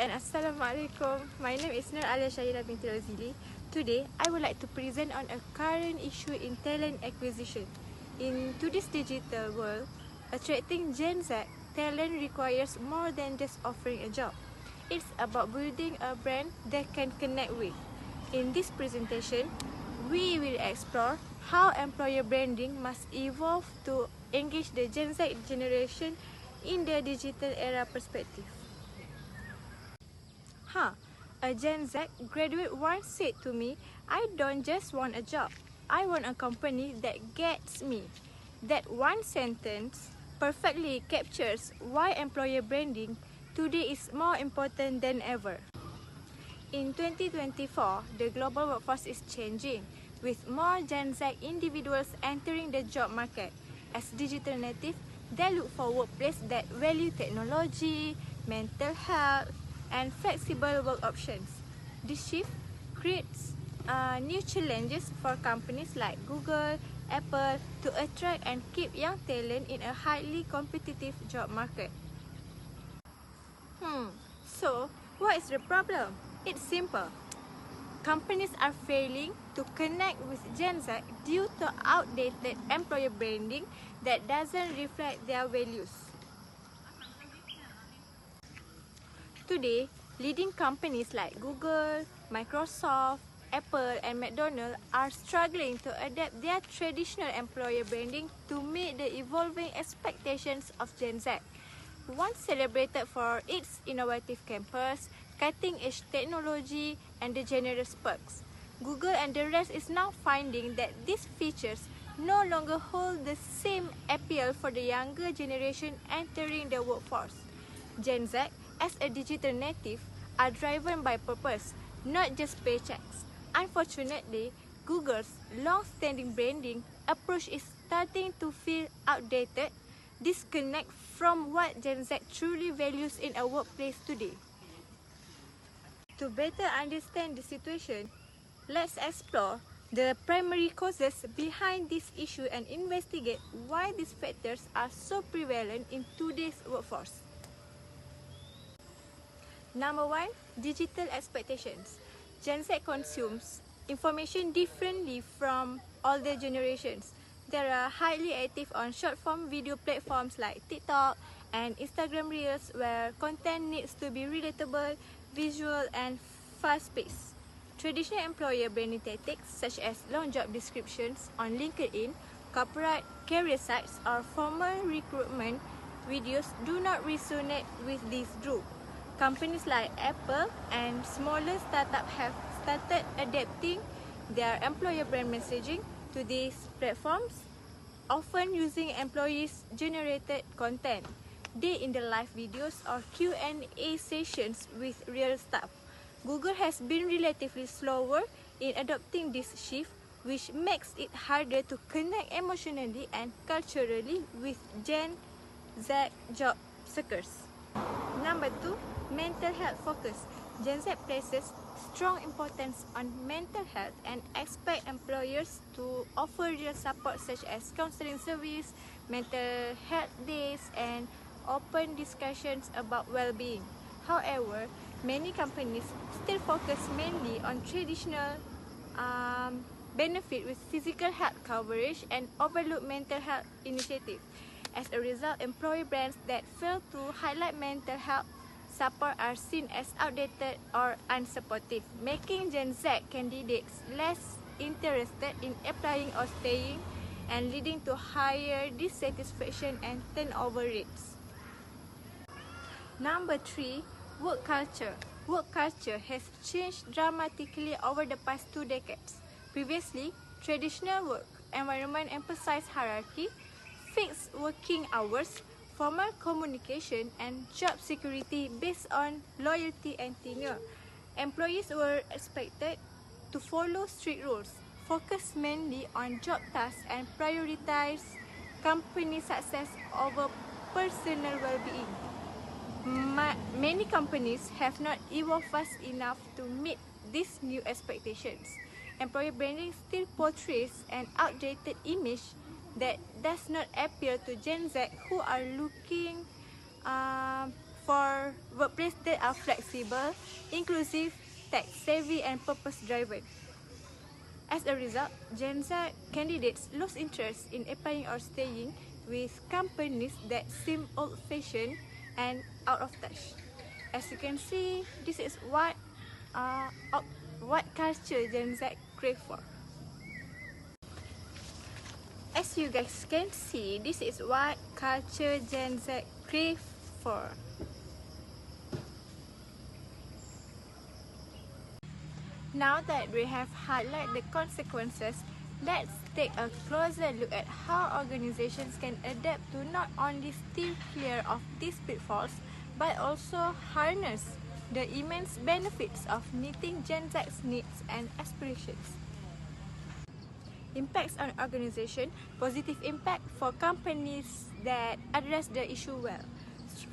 and Assalamualaikum. My name is Nur Alia Syahira Binti Rozili. Today, I would like to present on a current issue in talent acquisition. In today's digital world, attracting Gen Z talent requires more than just offering a job. It's about building a brand they can connect with. In this presentation, we will explore how employer branding must evolve to engage the Gen Z generation in the digital era perspective. A Gen Z graduate once said to me, "I don't just want a job, I want a company that gets me." That one sentence perfectly captures why employer branding today is more important than ever. In 2024, the global workforce is changing, with more Gen Z individuals entering the job market. As digital native, they look for workplaces that value technology, mental health, and flexible work options. This shift creates new challenges for companies like Google, Apple to attract and keep young talent in a highly competitive job market. So, what is the problem? It's simple. Companies are failing to connect with Gen Z due to outdated employer branding that doesn't reflect their values. Today, leading companies like Google, Microsoft, Apple, and McDonald's are struggling to adapt their traditional employer branding to meet the evolving expectations of Gen Z. Once celebrated for its innovative campus, cutting-edge technology, and the generous perks, Google and the rest is now finding that these features no longer hold the same appeal for the younger generation entering the workforce. Gen Z, as a digital native, are driven by purpose, not just paychecks. Unfortunately, Google's long-standing branding approach is starting to feel outdated, disconnect from what Gen Z truly values in a workplace today. To better understand the situation, let's explore the primary causes behind this issue and investigate why these factors are so prevalent in today's workforce. Number 1, digital expectations. Gen Z consumes information differently from older generations. They are highly active on short-form video platforms like TikTok and Instagram Reels, where content needs to be relatable, visual, and fast-paced. Traditional employer branding tactics such as long job descriptions on LinkedIn, corporate career sites, or formal recruitment videos do not resonate with this group. Companies like Apple and smaller startups have started adapting their employer brand messaging to these platforms, often using employees-generated content, day-in-the-life videos, or Q&A sessions with real staff. Google has been relatively slower in adopting this shift, which makes it harder to connect emotionally and culturally with Gen Z job seekers. Number 2, mental health focus. Gen Z places strong importance on mental health and expect employers to offer real support such as counseling service, mental health days, and open discussions about well-being. However, many companies still focus mainly on traditional benefit with physical health coverage and overlook mental health initiatives. As a result, employer brands that fail to highlight mental health support are seen as outdated or unsupportive, making Gen Z candidates less interested in applying or staying, and leading to higher dissatisfaction and turnover rates. Number 3, work culture. Work culture has changed dramatically over the past 2 decades. Previously, traditional work environment emphasized hierarchy, fixed working hours, formal communication, and job security based on loyalty and tenure. Employees were expected to follow strict rules, focus mainly on job tasks, and prioritize company success over personal well-being. Many companies have not evolved fast enough to meet these new expectations. Employer branding still portrays an outdated image that does not appeal to Gen Z, who are looking for workplaces that are flexible, inclusive, tech-savvy, and purpose-driven. As a result, Gen Z candidates lose interest in applying or staying with companies that seem old-fashioned and out of touch. As you can see, this is what culture Gen Z crave for. As you guys can see, this is what culture Gen Z crave for. Now that we have highlighted the consequences, let's take a closer look at how organizations can adapt to not only steer clear of these pitfalls, but also harness the immense benefits of meeting Gen Z's needs and aspirations. Impacts on organization: positive impact for companies that address the issue well.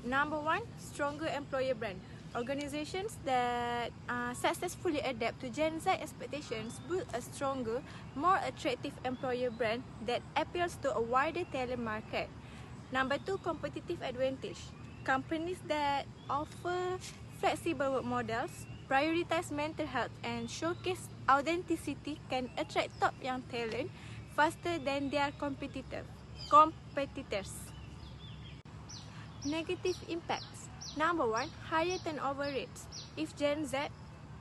Number one, stronger employer brand. Organizations that successfully adapt to Gen Z expectations build a stronger, more attractive employer brand that appeals to a wider talent market. Number two, competitive advantage. Companies that offer flexible work models, prioritize mental health, and showcase authenticity can attract top young talent faster than their competitors. Negative impacts. Number one, higher turnover rates. If Gen Z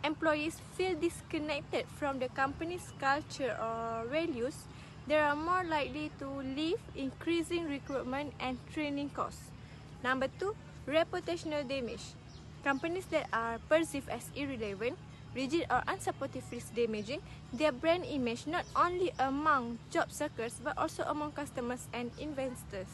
employees feel disconnected from the company's culture or values, they are more likely to leave, increasing recruitment and training costs. Number two, reputational damage. Companies that are perceived as irrelevant, rigid, or unsupportive risk damaging their brand image not only among job seekers but also among customers and investors.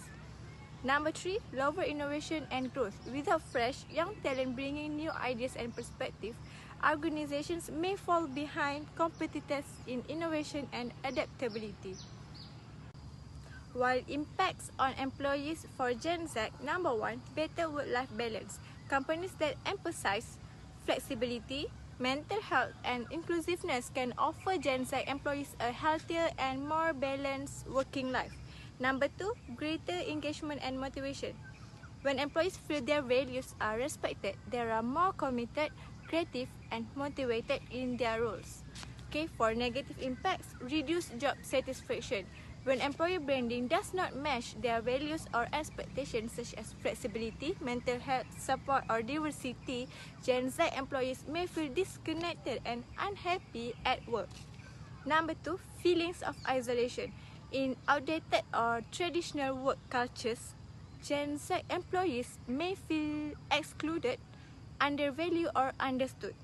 Number three, lower innovation and growth. Without fresh, young talent bringing new ideas and perspective, organizations may fall behind competitors in innovation and adaptability. While impacts on employees for Gen Z, number one, better work-life balance. Companies that emphasize flexibility, mental health, and inclusiveness can offer Gen Z employees a healthier and more balanced working life. Number two, greater engagement and motivation. When employees feel their values are respected, they are more committed, creative, and motivated in their roles. Okay, for negative impacts, reduce job satisfaction. When employer branding does not match their values or expectations such as flexibility, mental health, support, or diversity, Gen Z employees may feel disconnected and unhappy at work. Number two, feelings of isolation. In outdated or traditional work cultures, Gen Z employees may feel excluded, undervalued, or understood.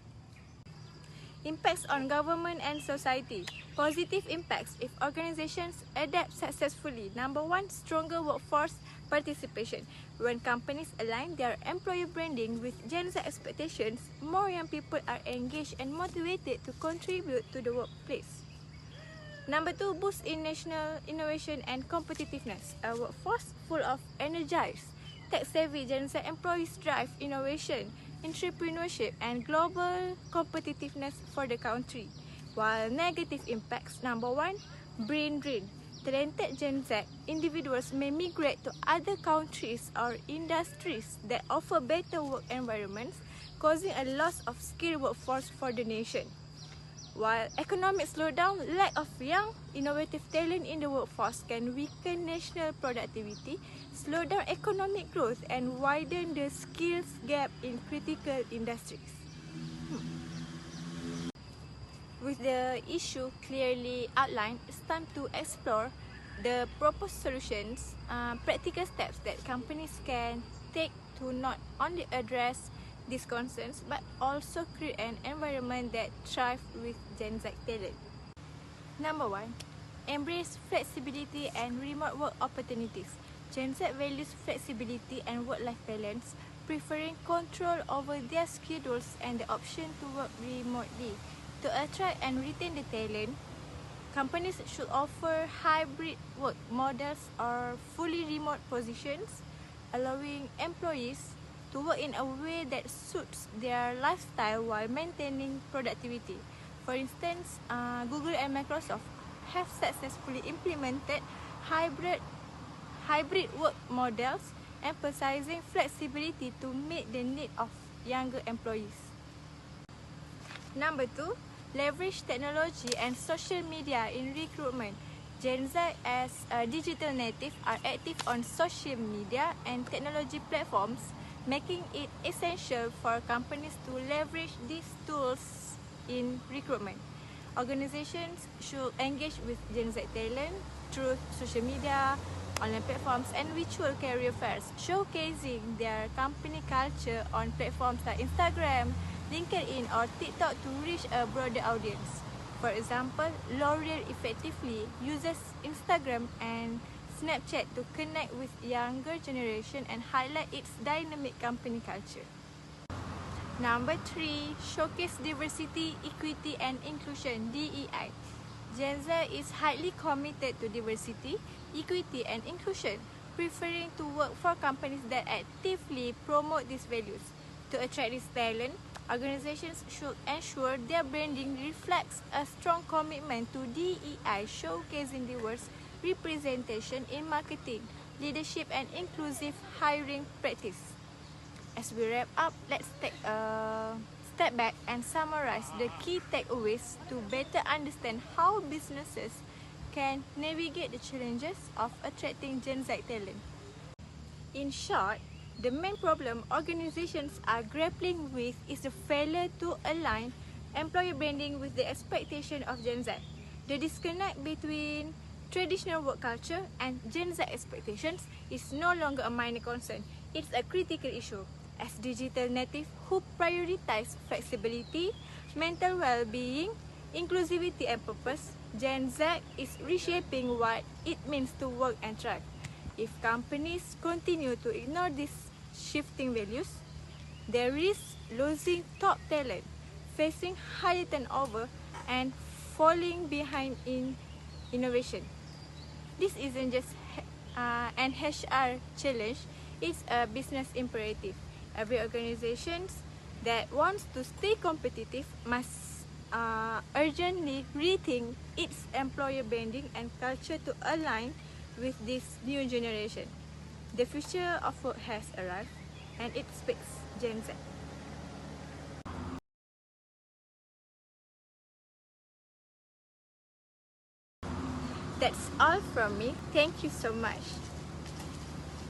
Impacts on government and society. Positive impacts if organizations adapt successfully. Number one, stronger workforce participation. When companies align their employer branding with Gen Z expectations, more young people are engaged and motivated to contribute to the workplace. Number two, boost in national innovation and competitiveness. A workforce full of energized, tech-savvy Gen Z employees drive innovation, entrepreneurship, and global competitiveness for the country. While negative impacts, number one, brain drain. Talented Gen Z individuals may migrate to other countries or industries that offer better work environments, causing a loss of skilled workforce for the nation. While economic slowdown, lack of young, innovative talent in the workforce can weaken national productivity, slow down economic growth, and widen the skills gap in critical industries. With the issue clearly outlined, it's time to explore the proposed solutions, practical steps that companies can take to not only address these concerns but also create an environment that thrives with Gen Z talent. Number one, embrace flexibility and remote work opportunities. Gen Z values flexibility and work-life balance, preferring control over their schedules and the option to work remotely. To attract and retain the talent, companies should offer hybrid work models or fully remote positions, allowing employees to work in a way that suits their lifestyle while maintaining productivity. For instance, Google and Microsoft have successfully implemented hybrid work models, emphasizing flexibility to meet the need of younger employees. Number 2, leverage technology and social media in recruitment. Gen Z as a digital native are active on social media and technology platforms, making it essential for companies to leverage these tools in recruitment. Organizations should engage with Gen Z talent through social media, online platforms, and virtual career fairs, showcasing their company culture on platforms like Instagram, LinkedIn, or TikTok to reach a broader audience. For example, L'Oreal effectively uses Instagram and Snapchat to connect with younger generation and highlight its dynamic company culture. Number 3, showcase diversity, equity, and inclusion, DEI. Gen Z is highly committed to diversity, equity, and inclusion, preferring to work for companies that actively promote these values. To attract this talent, organizations should ensure their branding reflects a strong commitment to DEI, showcasing diverse representation in marketing, leadership, and inclusive hiring practice. As we wrap up, let's take a step back and summarize the key takeaways to better understand how businesses can navigate the challenges of attracting Gen Z talent. In short, the main problem organizations are grappling with is the failure to align employer branding with the expectation of Gen Z. The disconnect between traditional work culture and Gen Z expectations is no longer a minor concern. It's a critical issue. As digital natives who prioritize flexibility, mental well-being, inclusivity, and purpose, Gen Z is reshaping what it means to work and thrive. If companies continue to ignore these shifting values, they risk losing top talent, facing higher turnover, and falling behind in innovation. This isn't just an HR challenge, it's a business imperative. Every organization that wants to stay competitive must urgently rethink its employer branding and culture to align with this new generation. The future of work has arrived, and it speaks Gen Z. That's all from me. Thank you so much.